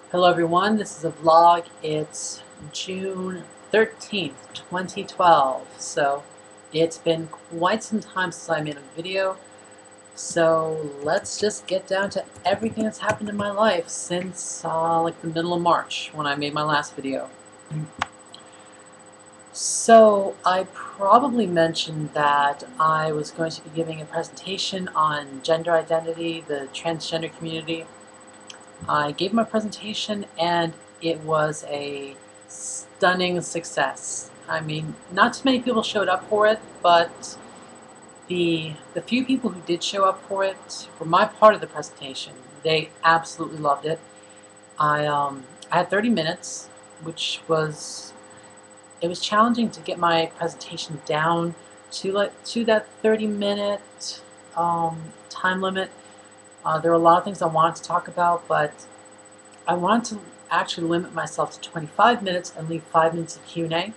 Hello everyone, this is a vlog. It's June 13th, 2012. So it's been quite some time since I made a video. So let's just get down to everything that's happened in my life since like the middle of March when I made my last video. So I probably mentioned that I was going to be giving a presentation on gender identity, the transgender community. I gave my presentation and it was a stunning success. I mean, not too many people showed up for it, but the few people who did show up for it, for my part of the presentation, they absolutely loved it. I had 30 minutes, which was it was challenging to get my presentation down to that 30-minute time limit. There were a lot of things I wanted to talk about, but I wanted to actually limit myself to 25 minutes and leave 5 minutes of Q&A.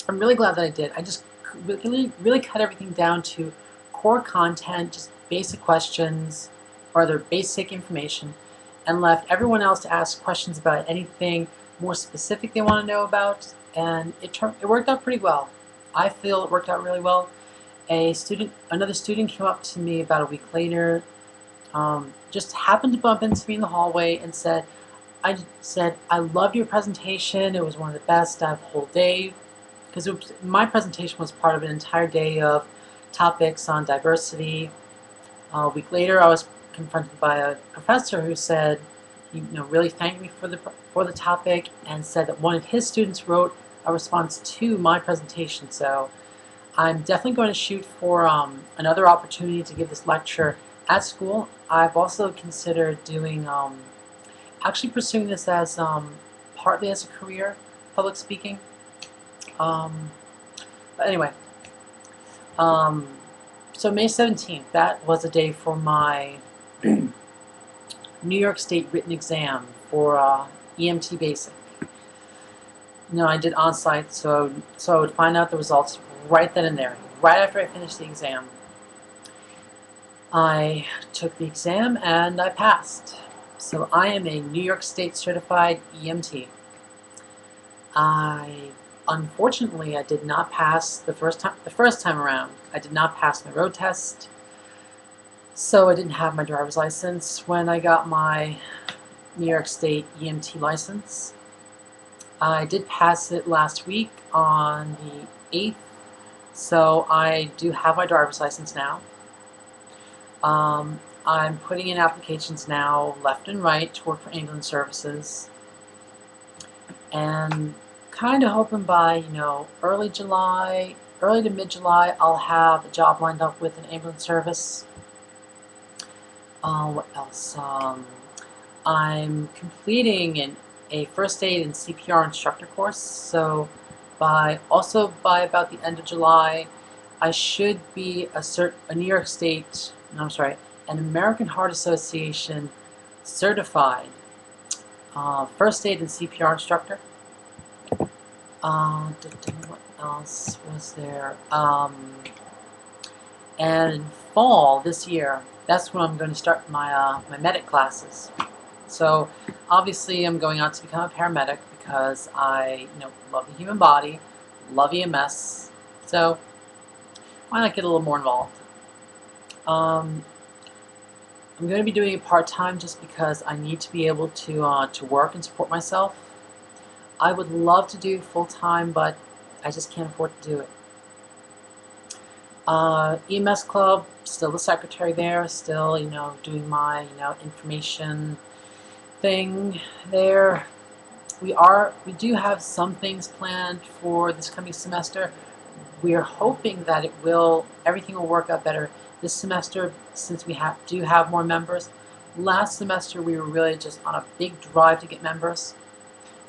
I'm really glad that I did. I just really cut everything down to core content, just basic questions or their basic information, and left everyone else to ask questions about anything more specific they want to know about. And it worked out pretty well. I feel it worked out really well. Another student came up to me about a week later, just happened to bump into me in the hallway and said, I loved your presentation. It was one of the best out of the whole day. Because my presentation was part of an entire day of topics on diversity. A week later, I was confronted by a professor who said, really thanked me for the topic and said that one of his students wrote a response to my presentation. So I'm definitely going to shoot for another opportunity to give this lecture at school. I've also considered doing actually pursuing this as partly as a career, public speaking. Um, but anyway, um, so May 17th, that was a day for my New York State written exam for EMT Basic. I did on-site, so I would find out the results right then and there, right after I finished the exam. I took the exam and I passed. So I am a New York State certified EMT. Unfortunately, I did not pass the first time around. I did not pass my road test, so I didn't have my driver's license when I got my New York State EMT license. I did pass it last week on the 8th, so I do have my driver's license now. I'm putting in applications now left and right to work for ambulance services, and kind of hoping by early to mid-July, I'll have a job lined up with an ambulance service. What else? I'm completing a first aid and CPR instructor course, so by about the end of July, I should be a New York State, no, I'm sorry, an American Heart Association certified first aid and CPR instructor. What else was there? And in fall this year, that's when I'm going to start my medic classes. So obviously I'm going out to become a paramedic because I love the human body, love EMS. So why not get a little more involved? I'm going to be doing it part-time just because I need to be able to work and support myself. I would love to do full-time, but I just can't afford to do it. EMS club, still the secretary there, still doing my information thing there. We do have some things planned for this coming semester. We are hoping that everything will work out better this semester since we do have more members. Last semester we were really just on a big drive to get members,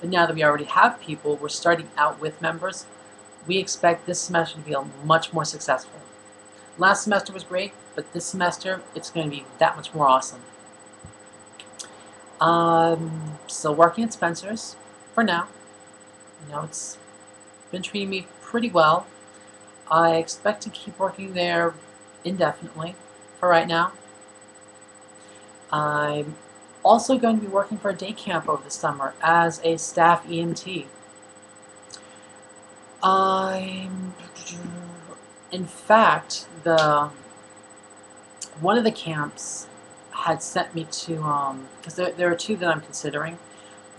but now that we already have people, we're starting out with members. We expect this semester to be much more successful. Last semester was great, but this semester it's going to be that much more awesome. Still working at Spencer's for now. It's been treating me pretty well. I expect to keep working there indefinitely for right now. I'm Also going to be working for a day camp over the summer as a staff EMT. I'm, in fact, one of the camps had sent me to, because there are two that I'm considering.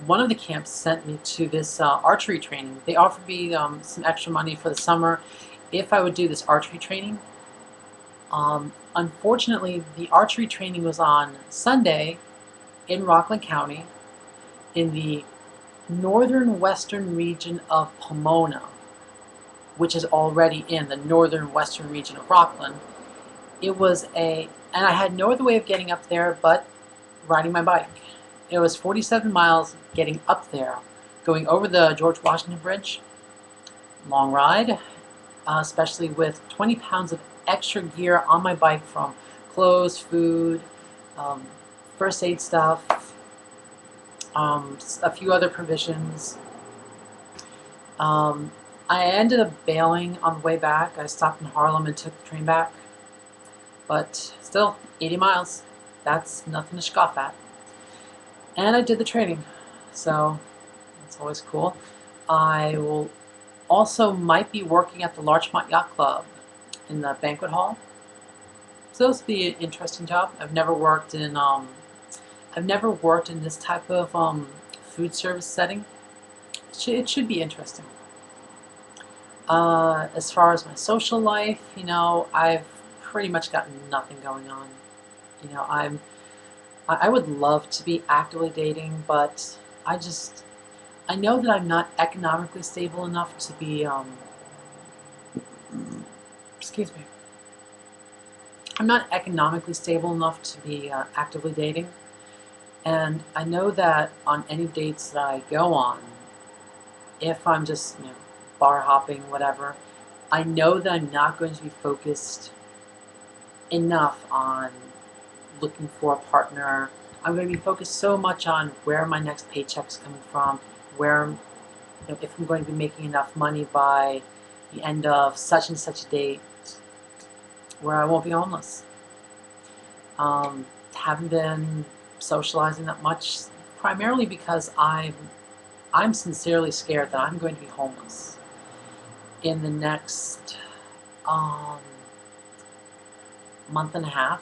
One of the camps sent me to this archery training. They offered me some extra money for the summer if I would do this archery training. Unfortunately, the archery training was on Sunday in Rockland County in the northern western region of Pomona, which is already in the northern western region of Rockland. And I had no other way of getting up there but riding my bike. It was 47 miles getting up there, going over the George Washington Bridge. Long ride, especially with 20 pounds of extra gear on my bike from clothes, food, um, first aid stuff, a few other provisions. Um, I ended up bailing on the way back. I stopped in Harlem and took the train back. But still, 80 miles. That's nothing to scoff at. And I did the training, so that's always cool. I will also might be working at the Larchmont Yacht Club in the banquet hall. So this will be an interesting job. I've never worked in this type of food service setting. It should be interesting. As far as my social life, I've pretty much got nothing going on. I would love to be actively dating, but I know that I'm not economically stable enough to be, excuse me, I'm not economically stable enough to be actively dating. And I know that on any dates that I go on, if I'm just, bar hopping, whatever, I know that I'm not going to be focused enough on looking for a partner. I'm going to be focused so much on where my next paycheck's coming from, if I'm going to be making enough money by the end of such and such a date, where I won't be homeless. Haven't been socializing that much, primarily because I'm sincerely scared that I'm going to be homeless in the next month and a half.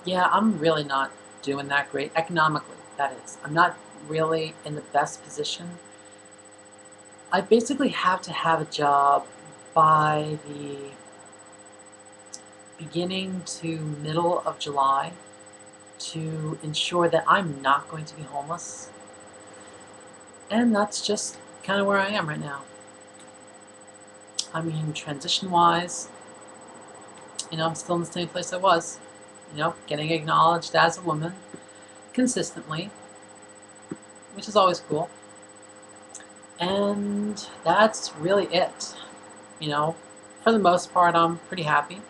Yeah, I'm really not doing that great economically, that is. I'm not really in the best position. I basically have to have a job by the beginning to middle of July to ensure that I'm not going to be homeless. And that's just kind of where I am right now. I mean, transition-wise, I'm still in the same place I was. Getting acknowledged as a woman consistently, which is always cool. And that's really it. For the most part, I'm pretty happy.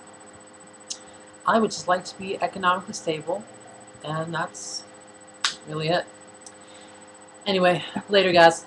I would just like to be economically stable, and that's really it. Anyway, later, guys.